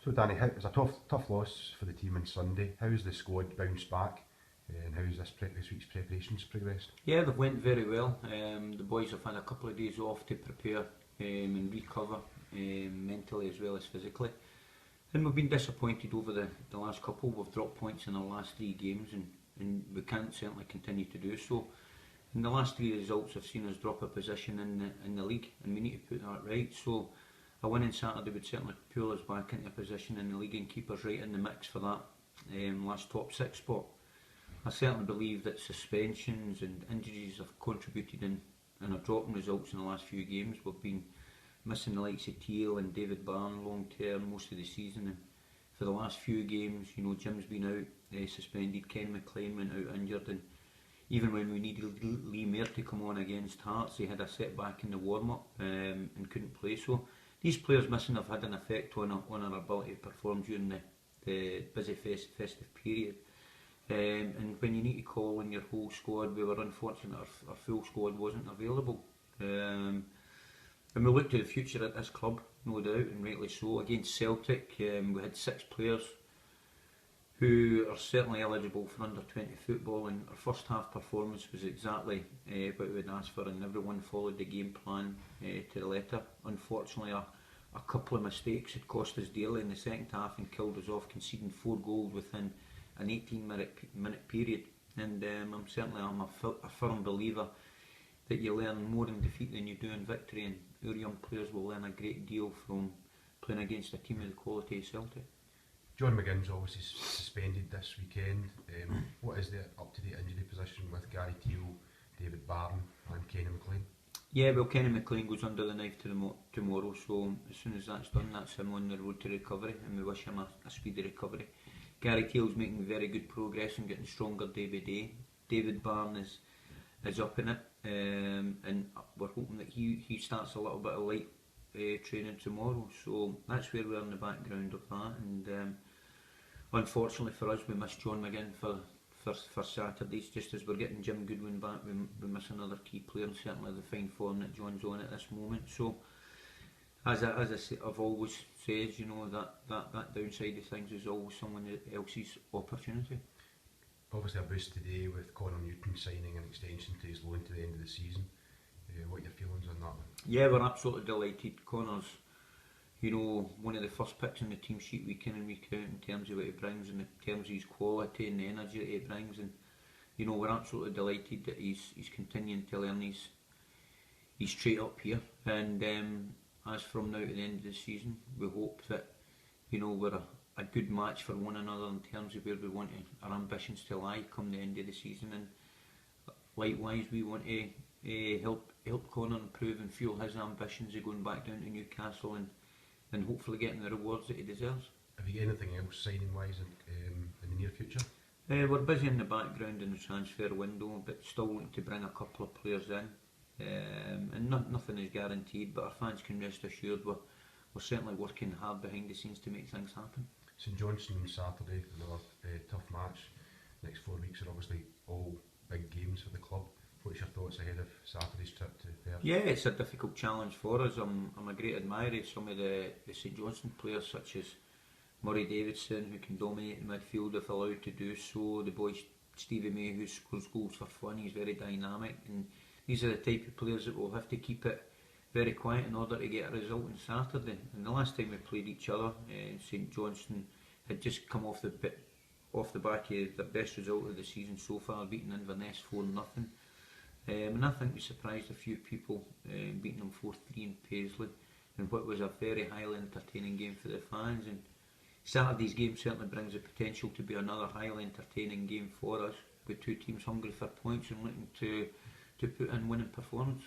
So Danny, it was a tough loss for the team on Sunday. How's the squad bounced back, and how's this week's preparations progressed? Yeah, they've went very well. The boys have had a couple of days off to prepare and recover mentally as well as physically. And we've been disappointed over the last couple. We've dropped points in our last 3 games, and we can't certainly continue to do so. And the last 3 results have seen us drop a position in the league, and we need to put that right. So a win on Saturday would certainly pull us back into a position in the league and keep us right in the mix for that last top 6 spot. I certainly believe that suspensions and injuries have contributed in a drop in results in the last few games. We've been missing the likes of Teal and David Barn long term most of the season, and for the last few games, you know, Jim's been out suspended, Ken McLean went out injured, and even when we needed Lee Mair to come on against Hearts, he had a setback in the warm-up and couldn't play. So these players missing have had an effect on our ability to perform during the busy festive period. And when you need to call on your whole squad, we were unfortunate our full squad wasn't available. And we look to the future at this club, no doubt, and rightly so. Against Celtic, we had 6 players who are certainly eligible for under-20 football, and our first half performance was exactly what we had asked for, and everyone followed the game plan to the letter. Unfortunately, a couple of mistakes had cost us dearly in the second half and killed us off, conceding 4 goals within an 18-minute period. And I'm a firm believer that you learn more in defeat than you do in victory, and our young players will learn a great deal from playing against a team of the quality of Celtic. John McGinn's obviously suspended this weekend. What is the up-to-date injury position with Gary Teal, David Barton and Kenny McLean? Yeah, well, Kenny McLean goes under the knife tomorrow, so as soon as that's done, that's him on the road to recovery, and we wish him a speedy recovery. Gary Teal's making very good progress and getting stronger day by day. David Barton is up in it, and we're hoping that he starts a little bit of light training tomorrow, so that's where we're in the background of that. And unfortunately for us, we missed John McGinn for Saturdays. Just as we're getting Jim Goodwin back, we miss another key player, and certainly the fine form that John's on at this moment. So as I've always said, you know, that downside of things is always someone else's opportunity. Obviously a boost today with Connor Newton signing an extension to his loan to the end of the season. What are your feelings on that? Yeah, we're absolutely delighted. Connor's, you know, one of the first picks on the team sheet week in and week out in terms of what he brings, and in terms of his quality and the energy that he brings, and you know, we're absolutely delighted that he's continuing to learn his trade up here. And as from now to the end of the season, we hope that, you know, we're a good match for one another in terms of where we want our ambitions to lie come the end of the season, and likewise we want to help Connor improve and fuel his ambitions of going back down to Newcastle and hopefully getting the rewards that he deserves. Have you got anything else signing wise in the near future? We're busy in the background in the transfer window, but still wanting to bring a couple of players in, and nothing is guaranteed, but our fans can rest assured we're certainly working hard behind the scenes to make things happen. St Johnstone on Saturday, another tough match. Next 4 weeks are obviously all big games for the club. What's your thoughts ahead of Saturday's trip to Perth? Yeah, it's a difficult challenge for us. I'm a great admirer of some of the St Johnstone players, such as Murray Davidson, who can dominate the midfield if allowed to do so. The boy Stevie May, who scores goals for fun, he's very dynamic, and these are the type of players that will have to keep it very quiet in order to get a result on Saturday. And the last time we played each other, St Johnstone had just come off the back of the best result of the season so far, beating Inverness 4-0. And I think we surprised a few people, beating them 4-3 in Paisley, in what was a very highly entertaining game for the fans. And Saturday's game certainly brings the potential to be another highly entertaining game for us, with 2 teams hungry for points and looking to put in winning performance.